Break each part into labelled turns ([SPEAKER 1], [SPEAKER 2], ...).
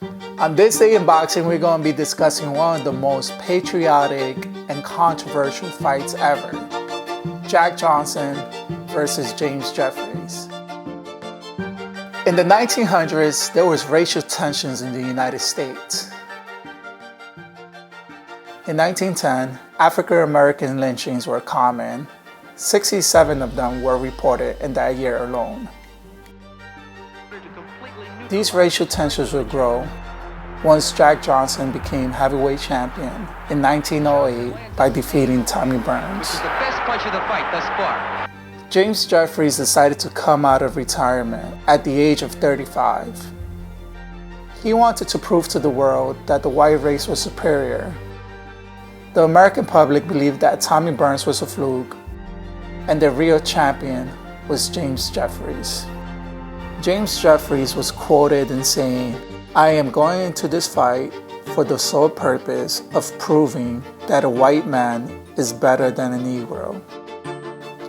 [SPEAKER 1] On this day in boxing, we're going to be discussing one of the most patriotic and controversial fights ever. Jack Johnson versus James Jeffries. In the 1900s, there was racial tensions in the United States. In 1910, African American lynchings were common. 67 of them were reported in that year alone. These racial tensions would grow once Jack Johnson became heavyweight champion in 1908 by defeating Tommy Burns.
[SPEAKER 2] This is the best punch of the fight thus far.
[SPEAKER 1] James Jeffries decided to come out of retirement at the age of 35. He wanted to prove to the world that the white race was superior. The American public believed that Tommy Burns was a fluke, and the real champion was James Jeffries. James Jeffries was quoted in saying, "I am going into this fight for the sole purpose of proving that a white man is better than a Negro."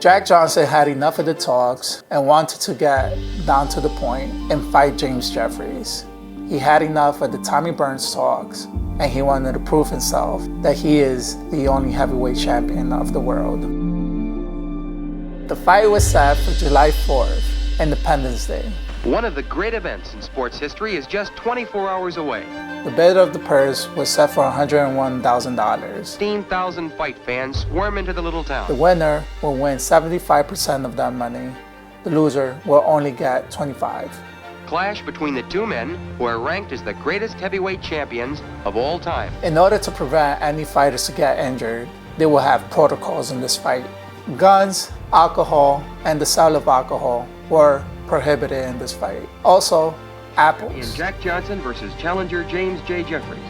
[SPEAKER 1] Jack Johnson had enough of the talks and wanted to get down to the point and fight James Jeffries. He had enough of the Tommy Burns talks, and he wanted to prove himself that he is the only heavyweight champion of the world. The fight was set for July 4th, Independence Day.
[SPEAKER 2] One of the great events in sports history is just 24 hours away.
[SPEAKER 1] The bid of the purse was set for $101,000.
[SPEAKER 2] 15,000 fight fans swarm into the little town.
[SPEAKER 1] The winner will win 75% of that money. The loser will only get 25%.
[SPEAKER 2] Clash between the two men who are ranked as the greatest heavyweight champions of all time.
[SPEAKER 1] In order to prevent any fighters to get injured, they will have protocols in this fight. Guns, alcohol, and the sale of alcohol were prohibited in this fight. Also, apples.
[SPEAKER 2] In Jack Johnson versus challenger James J. Jeffries.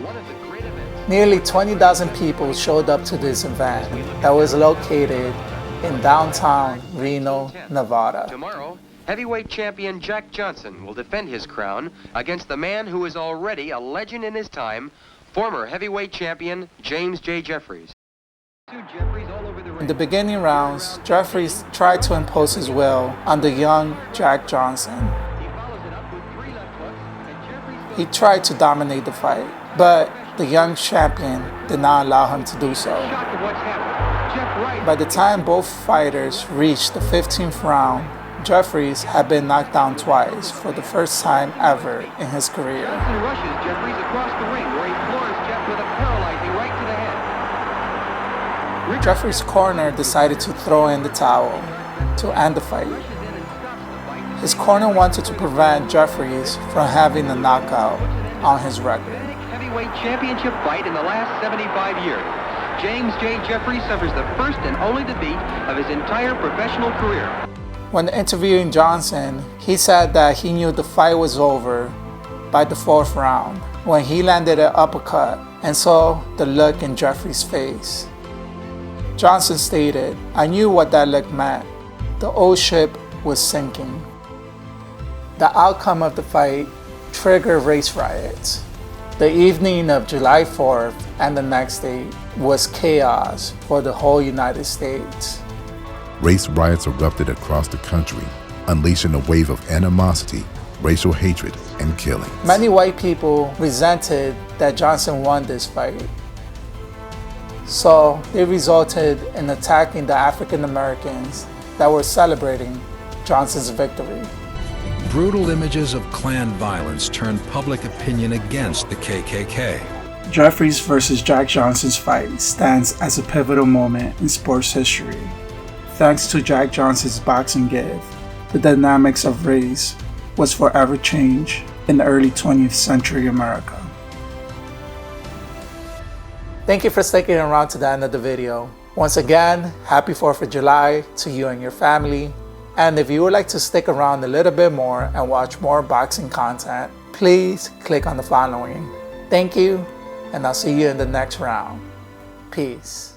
[SPEAKER 2] One of the great events.
[SPEAKER 1] Nearly 20,000 people showed up to this event that was located in downtown Reno, Nevada.
[SPEAKER 2] Tomorrow, heavyweight champion Jack Johnson will defend his crown against the man who is already a legend in his time, former heavyweight champion James J. Jeffries.
[SPEAKER 1] In the beginning rounds, Jeffries tried to impose his will on the young Jack Johnson. He tried to dominate the fight, but the young champion did not allow him to do so. By the time both fighters reached the 15th round, Jeffries had been knocked down twice for the first time ever in his career.
[SPEAKER 2] Johnson rushes Jeffries across the ring where he floors Jeff with a paralyzing right to the head.
[SPEAKER 1] Jeffries' corner decided to throw in the towel to end the fight. His corner wanted to prevent Jeffries from having a knockout on his record.
[SPEAKER 2] Heavyweight championship fight in the last 75 years. James J. Jeffries suffers the first and only defeat of his entire professional career.
[SPEAKER 1] When interviewing Johnson, he said that he knew the fight was over by the 4th round when he landed an uppercut and saw the look in Jeffries' face. Johnson stated, "I knew what that look meant. The old ship was sinking." The outcome of the fight triggered race riots. The evening of July 4th and the next day was chaos for the whole United States.
[SPEAKER 3] Race riots erupted across the country, unleashing a wave of animosity, racial hatred, and killing.
[SPEAKER 1] Many white people resented that Johnson won this fight. So they resulted in attacking the African Americans that were celebrating Johnson's victory.
[SPEAKER 4] Brutal images of Klan violence turned public opinion against the KKK.
[SPEAKER 1] Jeffries versus Jack Johnson's fight stands as a pivotal moment in sports history. Thanks to Jack Johnson's boxing gift, the dynamics of race was forever changed in early 20th century America. Thank you for sticking around to the end of the video. Once again, happy 4th of July to you and your family. And if you would like to stick around a little bit more and watch more boxing content, please click on the following. Thank you, and I'll see you in the next round. Peace.